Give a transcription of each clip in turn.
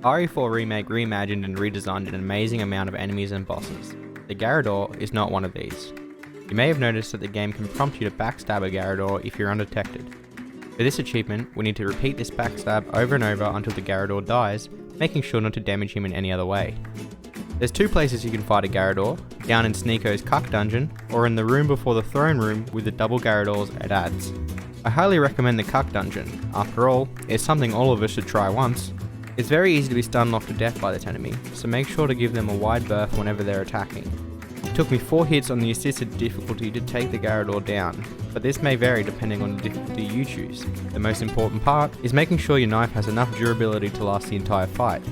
RE4 Remake reimagined and redesigned an amazing amount of enemies and bosses. The garador is not one of these. You may have noticed that the game can prompt you to backstab a garador if you're undetected. For this achievement, we need to repeat this backstab over and over until the garador dies, making sure not to damage him in any other way. There's two places you can fight a garador, down in Sneako's Cuck dungeon, or in the room before the throne room with the double garadors it adds. I highly recommend the Cuck dungeon. After all, it's something all of us should try once. It's very easy to be stun locked to death by this enemy, so make sure to give them a wide berth whenever they're attacking. It took me 4 hits on the assisted difficulty to take the garador down, but this may vary depending on the difficulty you choose. The most important part is making sure your knife has enough durability to last the entire fight.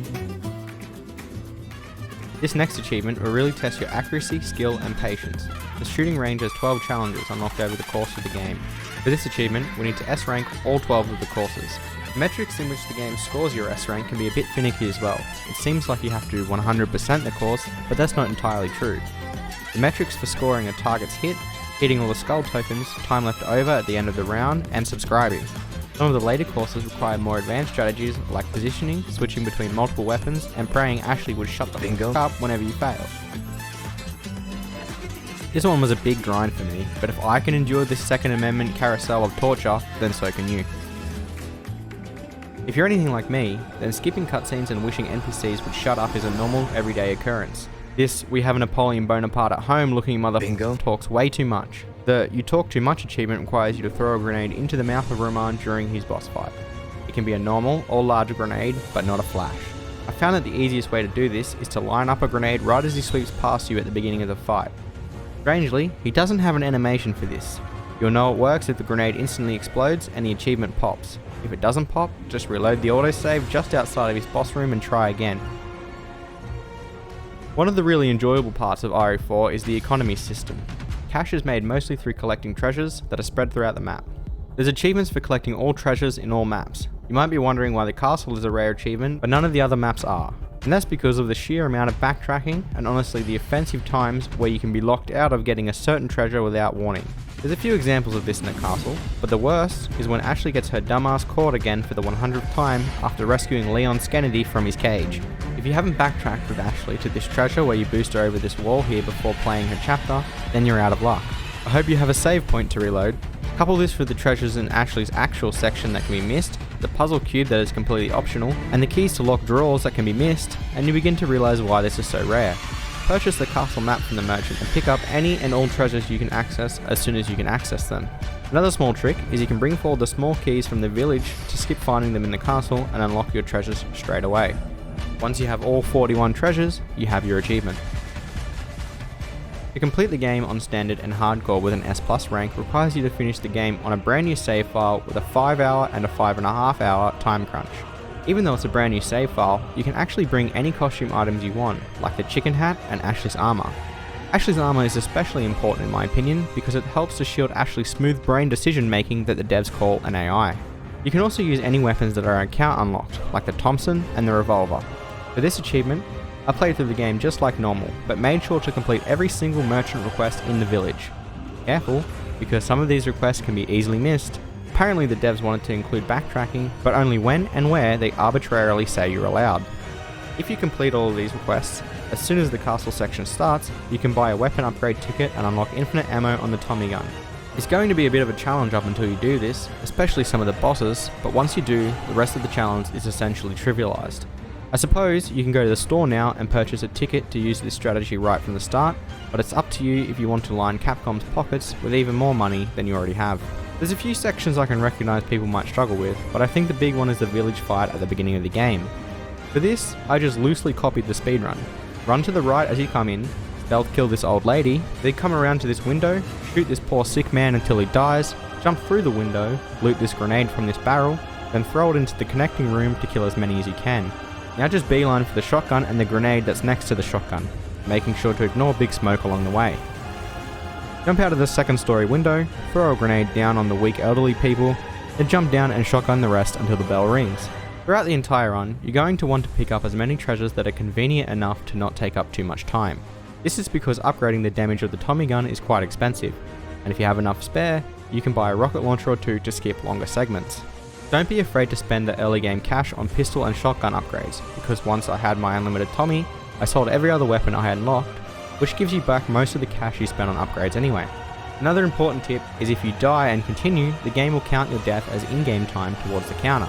This next achievement will really test your accuracy, skill and patience. The shooting range has 12 challenges unlocked over the course of the game. For this achievement, we need to S-rank all 12 of the courses. The metrics in which the game scores your S-rank can be a bit finicky as well. It seems like you have to 100% the course, but that's not entirely true. The metrics for scoring a target's hit, hitting all the skull tokens, time left over at the end of the round, and subscribing. Some of the later courses require more advanced strategies like positioning, switching between multiple weapons, and praying Ashley would shut the f*** up whenever you fail. This one was a big grind for me, but if I can endure this Second Amendment carousel of torture, then so can you. If you're anything like me, then skipping cutscenes and wishing NPCs would shut up is a normal, everyday occurrence. This "we have a Napoleon Bonaparte at home looking motherfucker" talks way too much. The "you talk too much" achievement requires you to throw a grenade into the mouth of Roman during his boss fight. It can be a normal or large grenade, but not a flash. I found that the easiest way to do this is to line up a grenade right as he sweeps past you at the beginning of the fight. Strangely, he doesn't have an animation for this. You'll know it works if the grenade instantly explodes and the achievement pops. If it doesn't pop, just reload the autosave just outside of his boss room and try again. One of the really enjoyable parts of RE4 is the economy system. Cash is made mostly through collecting treasures that are spread throughout the map. There's achievements for collecting all treasures in all maps. You might be wondering why the castle is a rare achievement, but none of the other maps are. And that's because of the sheer amount of backtracking and honestly the offensive times where you can be locked out of getting a certain treasure without warning. There's a few examples of this in the castle, but the worst is when Ashley gets her dumbass caught again for the 100th time after rescuing Leon Skennedy from his cage. If you haven't backtracked with Ashley to this treasure where you boost her over this wall here before playing her chapter, then you're out of luck. I hope you have a save point to reload. Couple this with the treasures in Ashley's actual section that can be missed, the puzzle cube that is completely optional, and the keys to locked drawers that can be missed, and you begin to realise why this is so rare. Purchase the castle map from the merchant and pick up any and all treasures you can access as soon as you can access them. Another small trick is you can bring forward the small keys from the village to skip finding them in the castle and unlock your treasures straight away. Once you have all 41 treasures, you have your achievement. To complete the game on standard and hardcore with an S+ rank requires you to finish the game on a brand new save file with a 5-hour and a 5.5 hour time crunch. Even though it's a brand new save file, you can actually bring any costume items you want, like the chicken hat and Ashley's armor. Ashley's armor is especially important in my opinion because it helps to shield Ashley's smooth brain decision making that the devs call an AI. You can also use any weapons that are account unlocked, like the Thompson and the revolver. For this achievement, I played through the game just like normal, but made sure to complete every single merchant request in the village. Careful, because some of these requests can be easily missed. Apparently the devs wanted to include backtracking, but only when and where they arbitrarily say you're allowed. If you complete all of these requests, as soon as the castle section starts, you can buy a weapon upgrade ticket and unlock infinite ammo on the Tommy gun. It's going to be a bit of a challenge up until you do this, especially some of the bosses, but once you do, the rest of the challenge is essentially trivialized. I suppose you can go to the store now and purchase a ticket to use this strategy right from the start, but it's up to you if you want to line Capcom's pockets with even more money than you already have. There's a few sections I can recognise people might struggle with, but I think the big one is the village fight at the beginning of the game. For this, I just loosely copied the speedrun. Run to the right as you come in, stealth kill this old lady, then come around to this window, shoot this poor sick man until he dies, jump through the window, loot this grenade from this barrel, then throw it into the connecting room to kill as many as you can. Now just beeline for the shotgun and the grenade that's next to the shotgun, making sure to ignore big smoke along the way. Jump out of the second story window, throw a grenade down on the weak elderly people, then jump down and shotgun the rest until the bell rings. Throughout the entire run, you're going to want to pick up as many treasures that are convenient enough to not take up too much time. This is because upgrading the damage of the Tommy gun is quite expensive, and if you have enough spare, you can buy a rocket launcher or two to skip longer segments. Don't be afraid to spend the early game cash on pistol and shotgun upgrades, because once I had my unlimited Tommy, I sold every other weapon I had unlocked, which gives you back most of the cash you spent on upgrades anyway. Another important tip is if you die and continue, the game will count your death as in-game time towards the counter.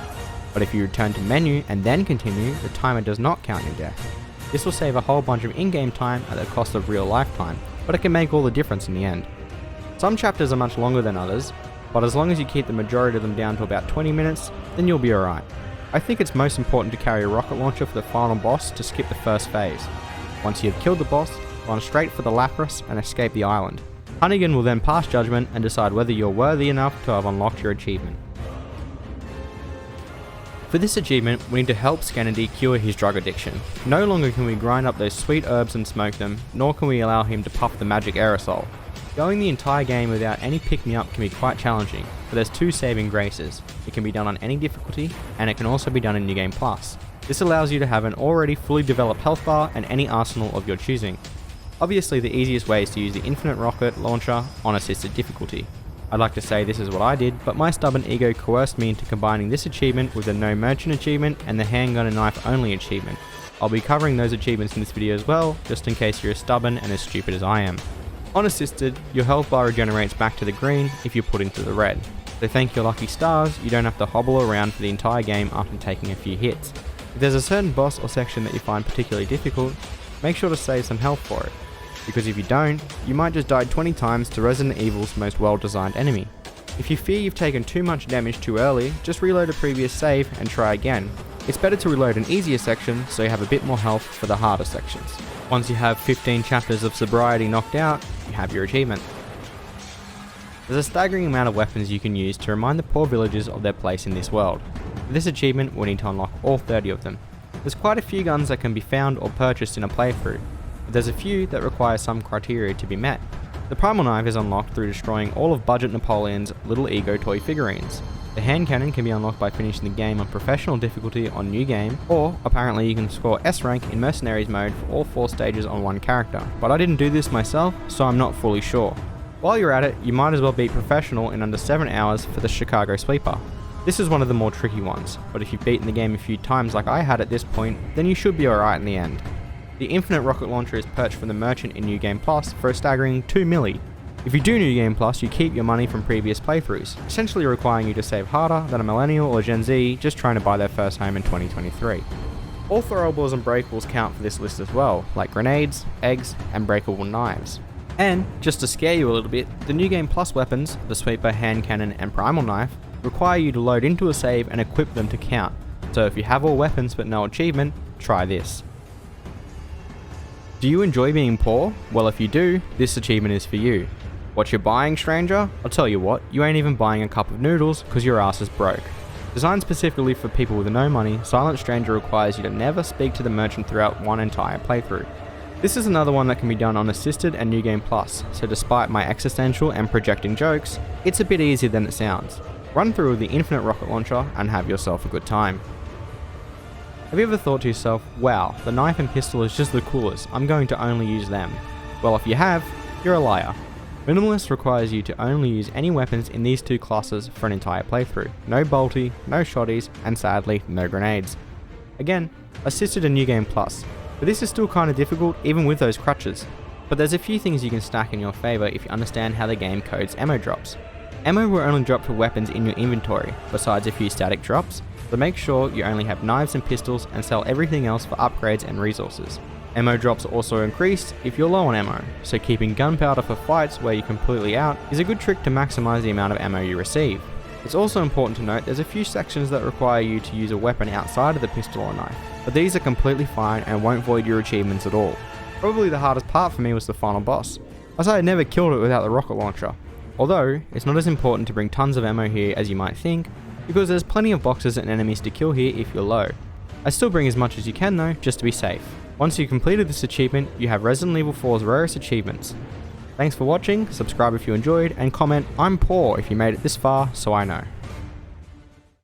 But if you return to menu and then continue, the timer does not count your death. This will save a whole bunch of in-game time at the cost of real life time, but it can make all the difference in the end. Some chapters are much longer than others, but as long as you keep the majority of them down to about 20 minutes, then you'll be alright. I think it's most important to carry a rocket launcher for the final boss to skip the first phase. Once you have killed the boss, run straight for the Lapras and escape the island. Hunnigan will then pass judgment and decide whether you're worthy enough to have unlocked your achievement. For this achievement, we need to help Scanady cure his drug addiction. No longer can we grind up those sweet herbs and smoke them, nor can we allow him to puff the magic aerosol. Going the entire game without any pick-me-up can be quite challenging, but there's two saving graces. It can be done on any difficulty, and it can also be done in New Game Plus. This allows you to have an already fully developed health bar and any arsenal of your choosing. Obviously the easiest way is to use the infinite rocket launcher on assisted difficulty. I'd like to say this is what I did, but my stubborn ego coerced me into combining this achievement with the no merchant achievement and the handgun and knife only achievement. I'll be covering those achievements in this video as well, just in case you're as stubborn and as stupid as I am. On assisted, your health bar regenerates back to the green if you put into the red. So thank your lucky stars, you don't have to hobble around for the entire game after taking a few hits. If there's a certain boss or section that you find particularly difficult, make sure to save some health for it. Because if you don't, you might just die 20 times to Resident Evil's most well-designed enemy. If you fear you've taken too much damage too early, just reload a previous save and try again. It's better to reload an easier section so you have a bit more health for the harder sections. Once you have 15 chapters of Sobriety knocked out, you have your achievement. There's a staggering amount of weapons you can use to remind the poor villagers of their place in this world. For this achievement, we'll need to unlock all 30 of them. There's quite a few guns that can be found or purchased in a playthrough, but there's a few that require some criteria to be met. The primal knife is unlocked through destroying all of Budget Napoleon's little ego toy figurines. The hand cannon can be unlocked by finishing the game on professional difficulty on new game, or apparently you can score S rank in mercenaries mode for all 4 stages on one character, but I didn't do this myself, so I'm not fully sure. While you're at it, you might as well beat professional in under 7 hours for the Chicago Sweeper. This is one of the more tricky ones, but if you've beaten the game a few times like I had at this point, then you should be alright in the end. The infinite rocket launcher is purchased from the merchant in New Game Plus for a staggering 2 milli. If you do New Game Plus, you keep your money from previous playthroughs, essentially requiring you to save harder than a millennial or Gen Z just trying to buy their first home in 2023. All throwables and breakables count for this list as well, like grenades, eggs, and breakable knives. And, just to scare you a little bit, the New Game Plus weapons, the sweeper, hand cannon, and primal knife, require you to load into a save and equip them to count. So if you have all weapons but no achievement, try this. Do you enjoy being poor? Well, if you do, this achievement is for you. What you're buying, stranger? I'll tell you what, you ain't even buying a cup of noodles because your ass is broke. Designed specifically for people with no money, Silent Stranger requires you to never speak to the merchant throughout one entire playthrough. This is another one that can be done on Assisted and New Game Plus, so despite my existential and projecting jokes, it's a bit easier than it sounds. Run through the infinite rocket launcher and have yourself a good time. Have you ever thought to yourself, wow, the knife and pistol is just the coolest, I'm going to only use them? Well, if you have, you're a liar. Minimalist requires you to only use any weapons in these 2 classes for an entire playthrough. No bolty, no shotties, and sadly, no grenades. Again, Assisted and New Game Plus, but this is still kinda difficult even with those crutches. But there's a few things you can stack in your favour if you understand how the game codes ammo drops. Ammo will only drop for weapons in your inventory, besides a few static drops, so make sure you only have knives and pistols and sell everything else for upgrades and resources. Ammo drops also increase if you're low on ammo, so keeping gunpowder for fights where you're completely out is a good trick to maximise the amount of ammo you receive. It's also important to note there's a few sections that require you to use a weapon outside of the pistol or knife, but these are completely fine and won't void your achievements at all. Probably the hardest part for me was the final boss, as I had never killed it without the rocket launcher. Although, it's not as important to bring tons of ammo here as you might think, because there's plenty of boxes and enemies to kill here if you're low. I still bring as much as you can though, just to be safe. Once you've completed this achievement, you have Resident Evil 4's rarest achievements. Thanks for watching, subscribe if you enjoyed, and comment "I'm poor" if you made it this far so I know.